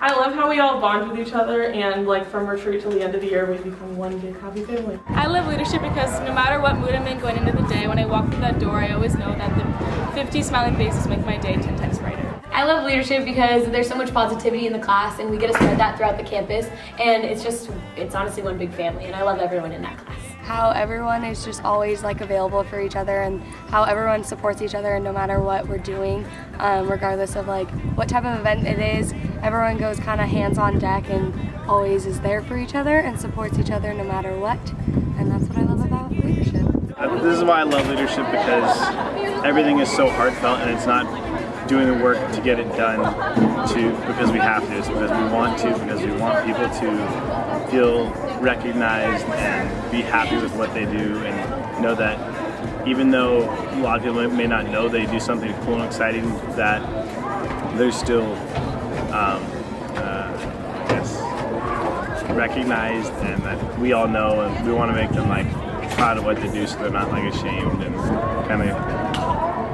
I love how we all bond with each other, and like from retreat till the end of the year we become one big happy family. I love leadership because no matter what mood I'm in going into the day, when I walk through that door I always know that the 50 smiling faces make my day 10 times brighter. I love leadership because there's so much positivity in the class and we get to spread that throughout the campus, and it's honestly one big family, and I love everyone in that class. How everyone is just always like available for each other, and how everyone supports each other no matter what we're doing, regardless of like what type of event it is. Everyone goes kind of hands on deck and always is there for each other and supports each other no matter what, and that's what I love about leadership. This is why I love leadership, because everything is so heartfelt, and it's not doing the work to get it done because we have to. It's because we want to, because we want people to feel recognized and be happy with what they do, and know that even though a lot of people may not know they do something cool and exciting, that they're still recognized, and that we all know, and we want to make them like proud of what they do, so they're not like ashamed, and kind of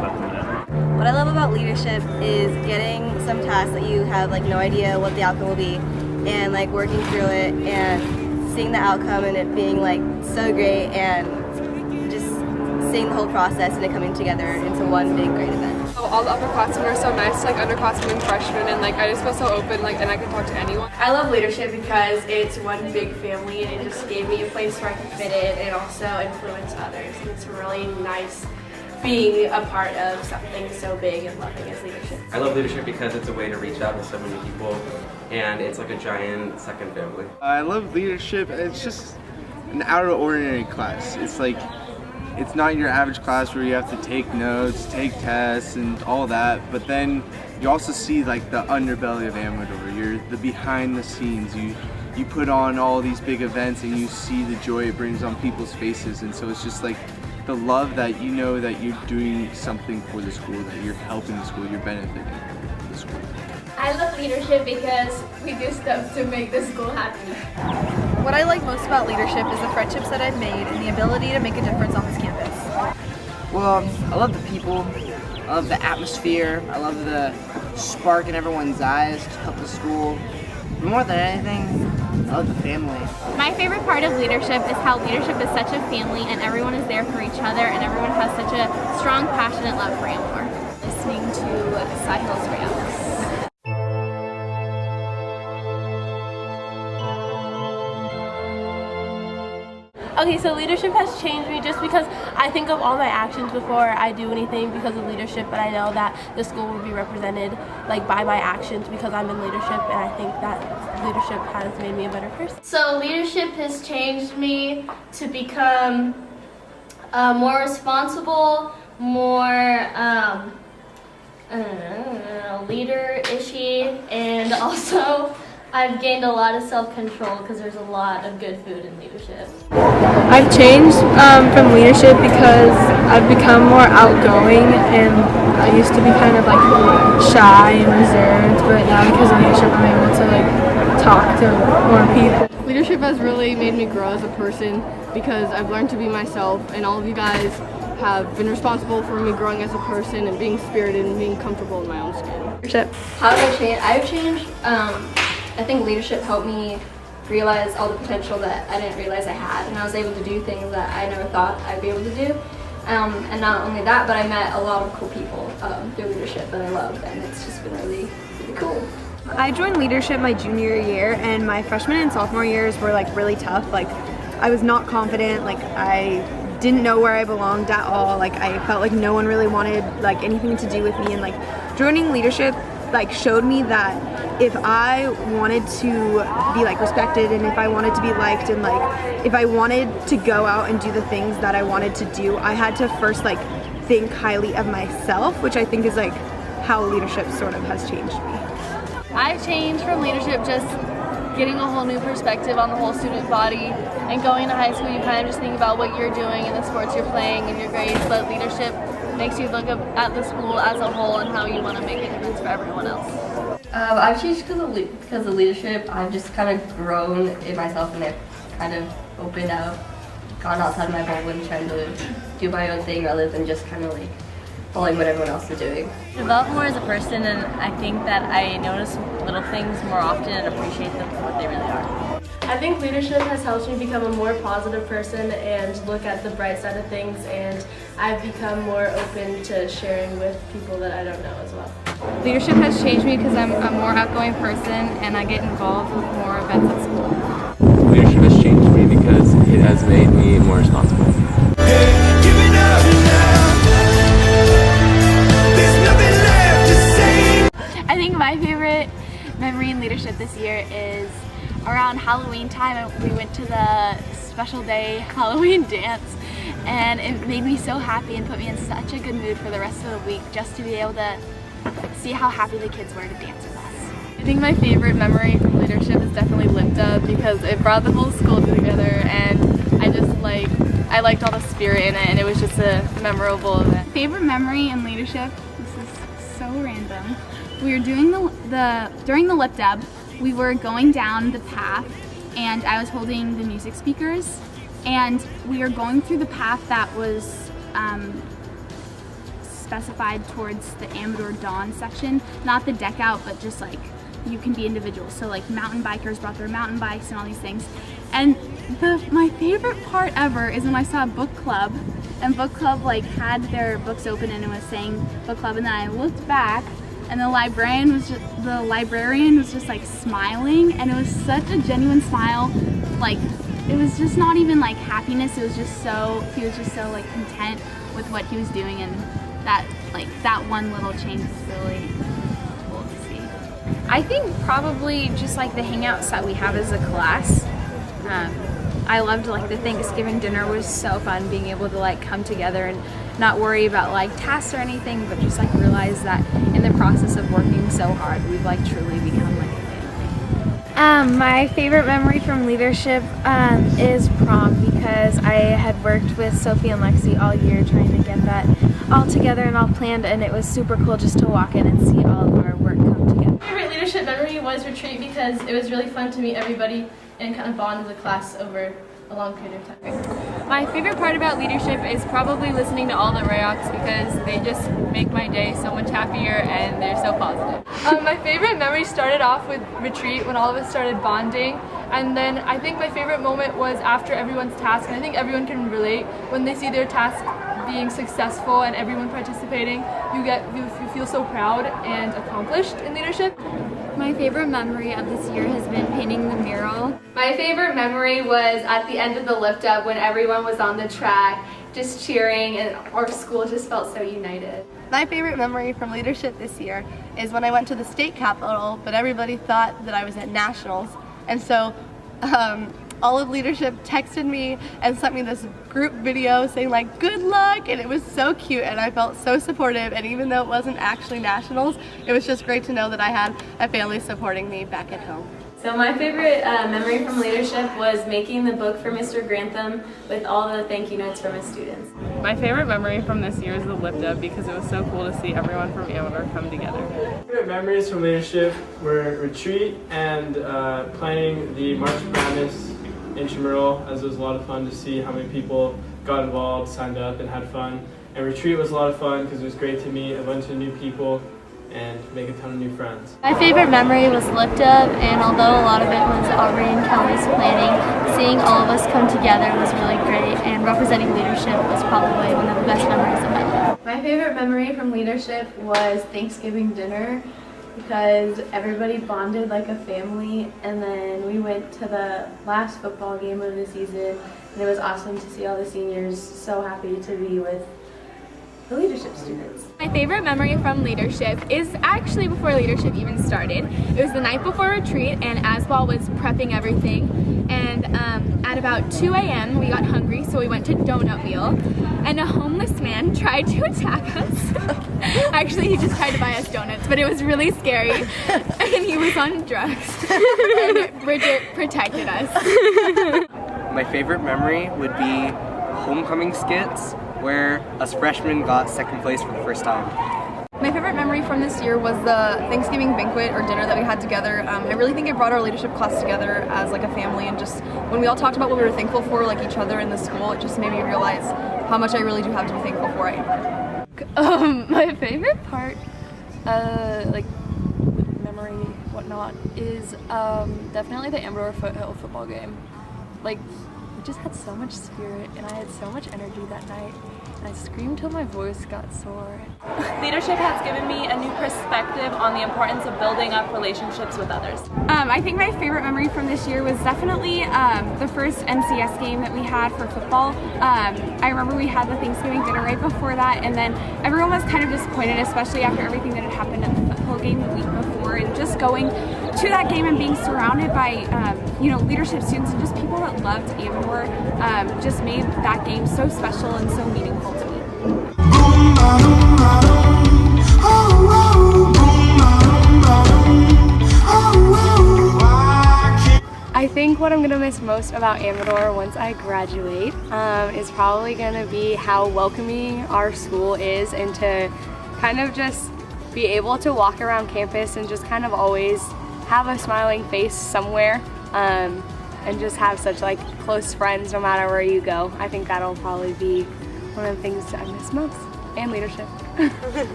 let them know. What I love about leadership is getting some tasks that you have like no idea what the outcome will be, and like working through it and seeing the outcome and it being like so great, and just seeing the whole process and it coming together into one big great event. All the upperclassmen are so nice, like underclassmen and freshmen, and like I just feel so open, like, and I can talk to anyone. I love leadership because it's one big family, and it just gave me a place where I can fit in and also influence others. And it's really nice being a part of something so big and loving as leadership. I love leadership because it's a way to reach out to so many people, and it's like a giant second family. I love leadership. It's just an out of the ordinary class. It's like, it's not your average class where you have to take notes, take tests, and all that, but then you also see like the underbelly of Amador. You're the behind the scenes. You put on all these big events and you see the joy it brings on people's faces, and so it's just like the love that you know that you're doing something for the school, that you're helping the school, you're benefiting the school. I love leadership because we do stuff to make the school happy. What I like most about leadership is the friendships that I've made and the ability to make a difference on this campus. Well, I love the people, I love the atmosphere, I love the spark in everyone's eyes to help the school. But more than anything, I love the family. My favorite part of leadership is how leadership is such a family, and everyone is there for each other, and everyone has such a strong, passionate love for Amador. Listening to Sahil's rants. Okay, so leadership has changed me just because I think of all my actions before I do anything because of leadership, but I know that the school will be represented like by my actions because I'm in leadership, and I think that leadership has made me a better person. So leadership has changed me to become more responsible, more leader-ishy, and also I've gained a lot of self-control because there's a lot of good food in leadership. I've changed from leadership because I've become more outgoing, and I used to be kind of like shy and reserved, but now because of leadership I'm able to like talk to more people. Leadership has really made me grow as a person because I've learned to be myself, and all of you guys have been responsible for me growing as a person and being spirited and being comfortable in my own skin. Leadership. How did I change? I've changed. I think leadership helped me realize all the potential that I didn't realize I had, and I was able to do things that I never thought I'd be able to do. And not only that, but I met a lot of cool people through leadership that I love, and it's just been really, really cool. I joined leadership my junior year, and my freshman and sophomore years were like really tough. Like, I was not confident, like I didn't know where I belonged at all. Like, I felt like no one really wanted like anything to do with me, and like joining leadership like showed me that if I wanted to be like respected, and if I wanted to be liked, and like if I wanted to go out and do the things that I wanted to do, I had to first like think highly of myself, which I think is like how leadership sort of has changed me. I've changed from leadership just getting a whole new perspective on the whole student body, and going to high school you kind of just think about what you're doing and the sports you're playing and your grades, but leadership makes you look at the school as a whole and how you want to make a difference for everyone else. I've changed because of leadership. I've just kind of grown in myself, and I've kind of opened out, gone outside my bubble and trying to do my own thing rather than just kind of like following what everyone else is doing. Develop more as a person, and I think that I notice little things more often and appreciate them for what they really are. I think leadership has helped me become a more positive person and look at the bright side of things, and I've become more open to sharing with people that I don't know as well. Leadership has changed me because I'm a more outgoing person and I get involved with more events at school. Leadership has changed me because it has made me more responsible. I think my favorite memory in leadership this year is around Halloween time. We went to the special day Halloween dance, and it made me so happy and put me in such a good mood for the rest of the week just to be able to see how happy the kids were to dance with us. I think my favorite memory from leadership is definitely Lift Up because it brought the whole school together, and I liked all the spirit in it, and it was just a memorable event. Favorite memory in leadership, this is so random. We were doing during the Lift Up, we were going down the path and I was holding the music speakers, and we were going through the path that was specified towards the Amador Dawn section, not the deck out, but just like you can be individuals. So like mountain bikers brought their mountain bikes and all these things. And my favorite part ever is when I saw book club, and book club like had their books open and it was saying book club, and then I looked back and the librarian was just like smiling, and it was such a genuine smile. Like it was just not even like happiness, it was just he was just so like content with what he was doing, and that one little change is really cool to see. I think probably just like the hangouts that we have as a class. I loved like the Thanksgiving dinner was so fun, being able to like come together and not worry about like tasks or anything, but just like realize that in the process of working so hard, we've like truly become like a family. My favorite memory from leadership is prom, because I had worked with Sophie and Lexi all year trying to get that all together and all planned, and it was super cool just to walk in and see all of our work come together. My favorite leadership memory was retreat because it was really fun to meet everybody and kind of bond as a class over a long period of time. My favorite part about leadership is probably listening to all the Rayocs because they just make my day so much happier and they're so positive. My favorite memory started off with retreat when all of us started bonding, and then I think my favorite moment was after everyone's task, and I think everyone can relate when they see their task being successful and everyone participating. You feel so proud and accomplished in leadership. My favorite memory of this year has been painting the mural. My favorite memory was at the end of the Lift Up when everyone was on the track just cheering, and our school just felt so united. My favorite memory from leadership this year is when I went to the state capitol, but everybody thought that I was at nationals, and so all of leadership texted me and sent me this group video saying like good luck, and it was so cute and I felt so supportive, and even though it wasn't actually nationals, it was just great to know that I had a family supporting me back at home. So my favorite memory from leadership was making the book for Mr. Grantham with all the thank you notes from his students. My favorite memory from this year is the Lift Up because it was so cool to see everyone from Amador come together. Favorite memories from leadership were retreat and planning the March Madness intramural, as it was a lot of fun to see how many people got involved, signed up, and had fun. And retreat was a lot of fun because it was great to meet a bunch of new people and make a ton of new friends. My favorite memory was Lift Up, and although a lot of it was Aubrey and Kelly's planning, seeing all of us come together was really great, and representing leadership was probably one of the best memories of my life. My favorite memory from leadership was Thanksgiving dinner because everybody bonded like a family, and then we went to the last football game of the season, and it was awesome to see all the seniors so happy to be with the leadership students. My favorite memory from leadership is actually before leadership even started. It was the night before retreat, and Aswal was prepping everything, and at about 2 a.m. we got hungry, so we went to Donut Wheel, and a homeless man tried to attack us. Actually, he just tried to buy us donuts, but it was really scary, and he was on drugs, and Bridget protected us. My favorite memory would be homecoming skits, where us freshmen got second place for the first time. My favorite memory from this year was the Thanksgiving banquet or dinner that we had together. I really think it brought our leadership class together as like a family, and just when we all talked about what we were thankful for, like each other in the school, it just made me realize how much I really do have to be thankful for right now. My favorite part, like memory, whatnot, is definitely the Amador Foothill football game. Like, we just had so much spirit, and I had so much energy that night. And I screamed till my voice got sore. Leadership has given me a new perspective on the importance of building up relationships with others. I think my favorite memory from this year was definitely the first NCS game that we had for football. I remember we had the Thanksgiving dinner right before that, and then everyone was kind of disappointed, especially after everything that had happened at the football game the week before, and just going to that game and being surrounded by leadership students and just people that loved Amador just made that game so special and so meaningful to me. I think what I'm going to miss most about Amador once I graduate is probably going to be how welcoming our school is, and to kind of just be able to walk around campus and just kind of always have a smiling face somewhere, and just have such like close friends no matter where you go. I think that'll probably be one of the things I miss most, and leadership.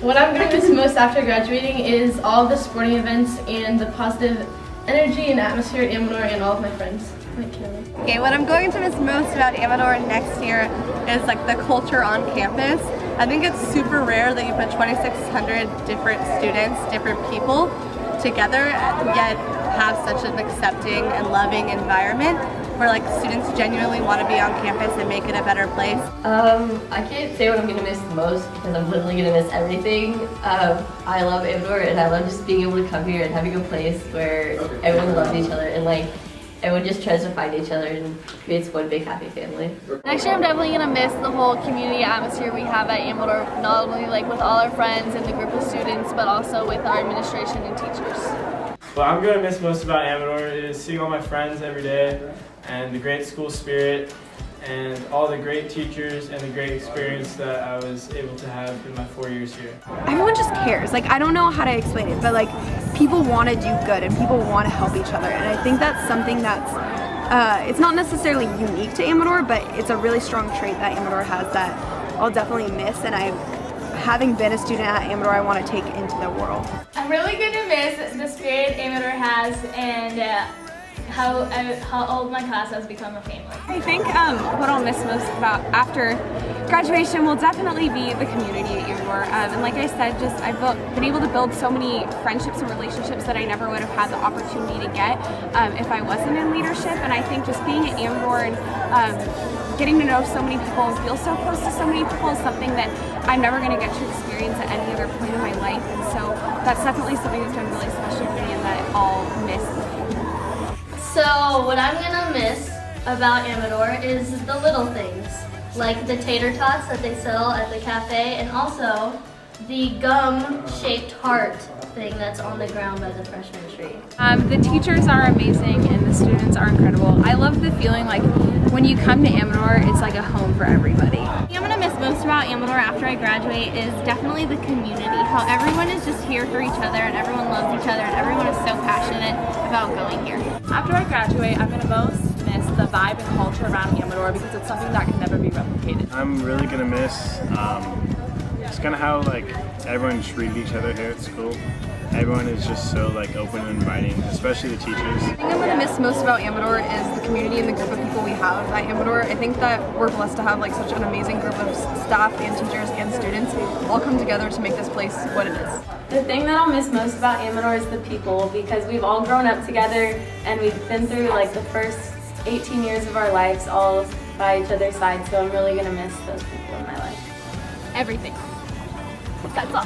What I'm going to miss most after graduating is all the sporting events and the positive energy and atmosphere at Amador and all of my friends. Okay, what I'm going to miss most about Amador next year is like the culture on campus. I think it's super rare that you put 2,600 different students, different people together, yet have such an accepting and loving environment where like students genuinely want to be on campus and make it a better place. I can't say what I'm going to miss the most because I'm literally going to miss everything. I love Amador, and I love just being able to come here and having a place where everyone loves each other and like everyone just tries to find each other and creates one big happy family. Next year I'm definitely going to miss the whole community atmosphere we have at Amador, not only like with all our friends and the group of students, but also with our administration and teachers. What I'm going to miss most about Amador is seeing all my friends every day, and the great school spirit, and all the great teachers and the great experience that I was able to have in my 4 years here. Everyone just cares. Like, I don't know how to explain it, but like people want to do good and people want to help each other, and I think that's something that's it's not necessarily unique to Amador, but it's a really strong trait that Amador has that I'll definitely miss, and having been a student at Amador, I want to take into the world. I'm really going to miss the spirit Amador has and how all of my class has become a family. I think what I'll miss most about after graduation will definitely be the community at Amador. And like I said, just I've been able to build so many friendships and relationships that I never would have had the opportunity to get if I wasn't in leadership. And I think just being at Amador and getting to know so many people and feel so close to so many people is something that I'm never going to get to experience at any other point in my life. And so that's definitely something that's been really special for me and that I'll miss. So what I'm gonna miss about Amador is the little things, like the tater tots that they sell at the cafe, and also the gum-shaped heart thing that's on the ground by the freshman tree. The teachers are amazing and the students are incredible. I love the feeling like when you come to Amador, it's like a home for everybody. What I'm going to miss most about Amador after I graduate is definitely the community, how everyone is just here for each other and everyone loves each other and everyone is so passionate about going here. After I graduate, I'm going to most miss the vibe and culture around Amador because it's something that can never be replicated. I'm really going to miss just kind of how like everyone treated each other here at school. Everyone is just so like open and inviting, especially the teachers. The thing I'm going to miss most about Amador is the community and the group of people we have at Amador. I think that we're blessed to have like such an amazing group of staff and teachers and students all come together to make this place what it is. The thing that I'll miss most about Amador is the people, because we've all grown up together and we've been through like the first 18 years of our lives all by each other's side, so I'm really going to miss those people in my life. Everything. That's all.